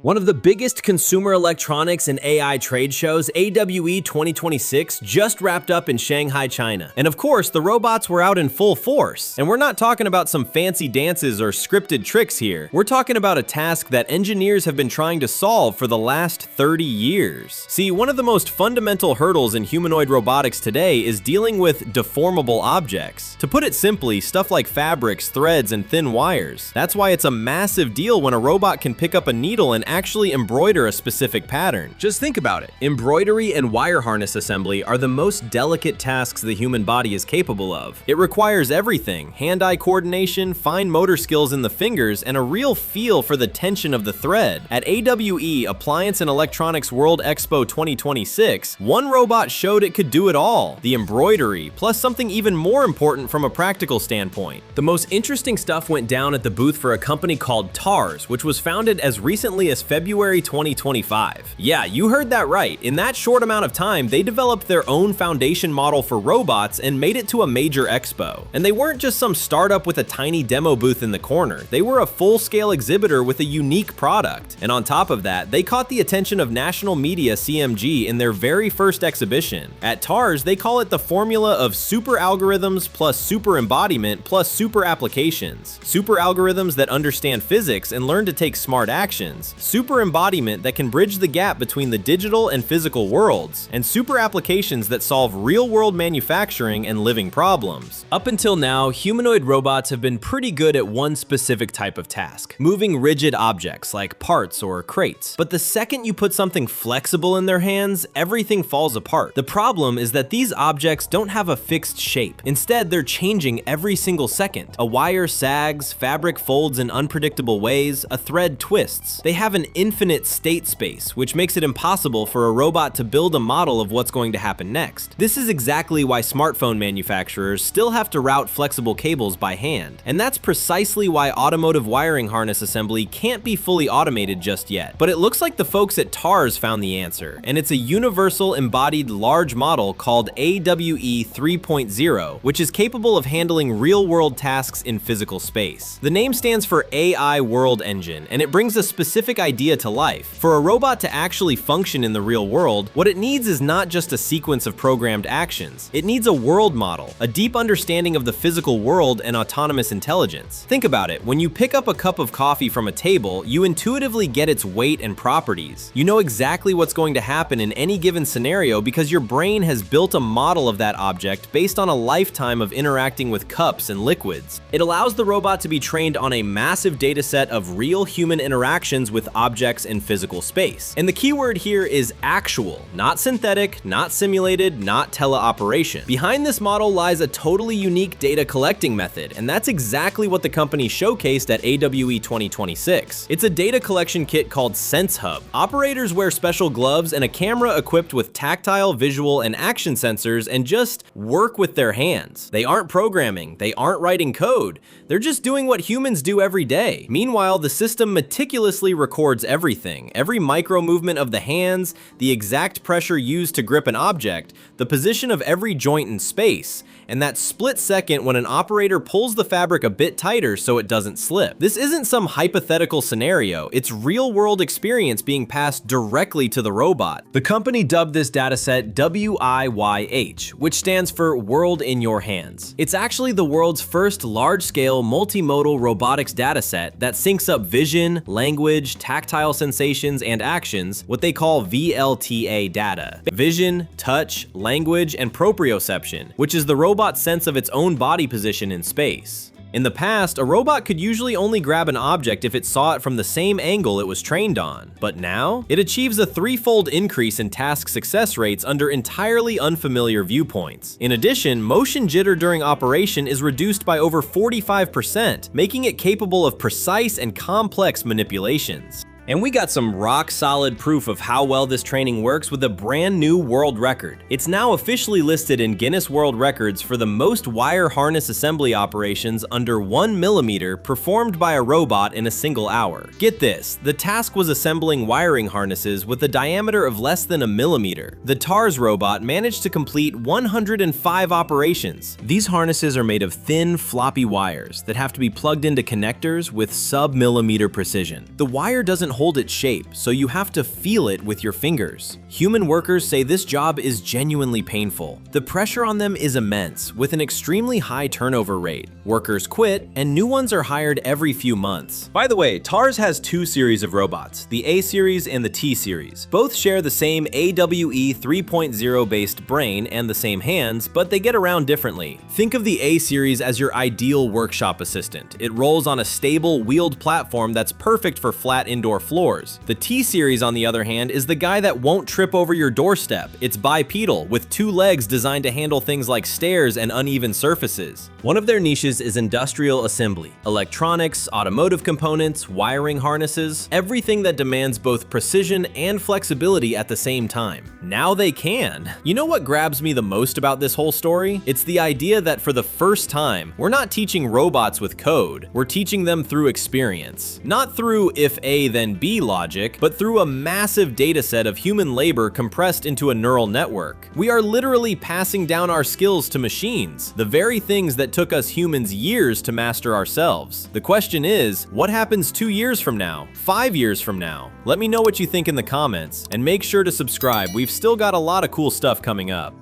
One of the biggest consumer electronics and AI trade shows, AWE 2026, just wrapped up in Shanghai, China. And of course, the robots were out in full force. And we're not talking about some fancy dances or scripted tricks here. We're talking about a task that engineers have been trying to solve for the last 30 years. See, one of the most fundamental hurdles in humanoid robotics today is dealing with deformable objects. To put it simply, stuff like fabrics, threads, and thin wires. That's why it's a massive deal when a robot can pick up a needle and actually embroider a specific pattern. Just think about it. Embroidery and wire harness assembly are the most delicate tasks the human body is capable of. It requires everything: hand-eye coordination, fine motor skills in the fingers, and a real feel for the tension of the thread. At AWE Appliance and Electronics World Expo 2026, one robot showed it could do it all: the embroidery, plus something even more important from a practical standpoint. The most interesting stuff went down at the booth for a company called TARS, which was founded as recently as February 2025. Yeah, you heard that right. In that short amount of time, they developed their own foundation model for robots and made it to a major expo. And they weren't just some startup with a tiny demo booth in the corner. They were a full-scale exhibitor with a unique product. And on top of that, they caught the attention of national media CMG in their very first exhibition. At TARS, they call it the formula of super algorithms plus super embodiment plus super applications. Super algorithms that understand physics and learn to take smart actions. Super embodiment that can bridge the gap between the digital and physical worlds, and super applications that solve real-world manufacturing and living problems. Up until now, humanoid robots have been pretty good at one specific type of task: moving rigid objects like parts or crates. But the second you put something flexible in their hands, everything falls apart. The problem is that these objects don't have a fixed shape. Instead, they're changing every single second. A wire sags, fabric folds in unpredictable ways, a thread twists. They have an infinite state space, which makes it impossible for a robot to build a model of what's going to happen next. This is exactly why smartphone manufacturers still have to route flexible cables by hand. And that's precisely why automotive wiring harness assembly can't be fully automated just yet. But it looks like the folks at TARS found the answer, and it's a universal embodied large model called AWE 3.0, which is capable of handling real-world tasks in physical space. The name stands for AI World Engine, and it brings a specific idea to life. For a robot to actually function in the real world, what it needs is not just a sequence of programmed actions. It needs a world model, a deep understanding of the physical world and autonomous intelligence. Think about it. When you pick up a cup of coffee from a table, you intuitively get its weight and properties. You know exactly what's going to happen in any given scenario because your brain has built a model of that object based on a lifetime of interacting with cups and liquids. It allows the robot to be trained on a massive data set of real human interactions with objects in physical space. And the keyword here is actual, not synthetic, not simulated, not teleoperation. Behind this model lies a totally unique data collecting method, and that's exactly what the company showcased at AWE 2026. It's a data collection kit called SenseHub. Operators wear special gloves and a camera equipped with tactile, visual, and action sensors and just work with their hands. They aren't programming, they aren't writing code, they're just doing what humans do every day. Meanwhile, the system meticulously records everything: every micro movement of the hands, the exact pressure used to grip an object, the position of every joint in space, and that split second when an operator pulls the fabric a bit tighter so it doesn't slip. This isn't some hypothetical scenario, it's real-world experience being passed directly to the robot. The company dubbed this dataset WIYH, which stands for World in Your Hands. It's actually the world's first large-scale multimodal robotics dataset that syncs up vision, language, tactile sensations, and actions, what they call VLTA data. Vision, touch, language, and proprioception, which is the robot's sense of its own body position in space. In the past, a robot could usually only grab an object if it saw it from the same angle it was trained on. But now, it achieves a threefold increase in task success rates under entirely unfamiliar viewpoints. In addition, motion jitter during operation is reduced by over 45%, making it capable of precise and complex manipulations. And we got some rock-solid proof of how well this training works with a brand new world record. It's now officially listed in Guinness World Records for the most wire harness assembly operations under 1 millimeter performed by a robot in a single hour. Get this, the task was assembling wiring harnesses with a diameter of less than a millimeter. The TARS robot managed to complete 105 operations. These harnesses are made of thin, floppy wires that have to be plugged into connectors with sub-millimeter precision. The wire doesn't can't hold its shape, so you have to feel it with your fingers. Human workers say this job is genuinely painful. The pressure on them is immense, with an extremely high turnover rate. Workers quit, and new ones are hired every few months. By the way, TARS has two series of robots, the A series and the T series. Both share the same AWE 3.0 based brain and the same hands, but they get around differently. Think of the A series as your ideal workshop assistant. It rolls on a stable, wheeled platform that's perfect for flat indoor floors. The T series, on the other hand, is the guy that won't trip over your doorstep. It's bipedal, with two legs designed to handle things like stairs and uneven surfaces. One of their niches is industrial assembly, electronics, automotive components, wiring harnesses, everything that demands both precision and flexibility at the same time. Now they can. You know what grabs me the most about this whole story? It's the idea that for the first time, we're not teaching robots with code, we're teaching them through experience. Not through if A then B logic, but through a massive dataset of human labor compressed into a neural network. We are literally passing down our skills to machines, the very things that took us humans years to master ourselves. The question is, what happens 2 years from now? 5 years from now? Let me know what you think in the comments, and make sure to subscribe. We've still got a lot of cool stuff coming up.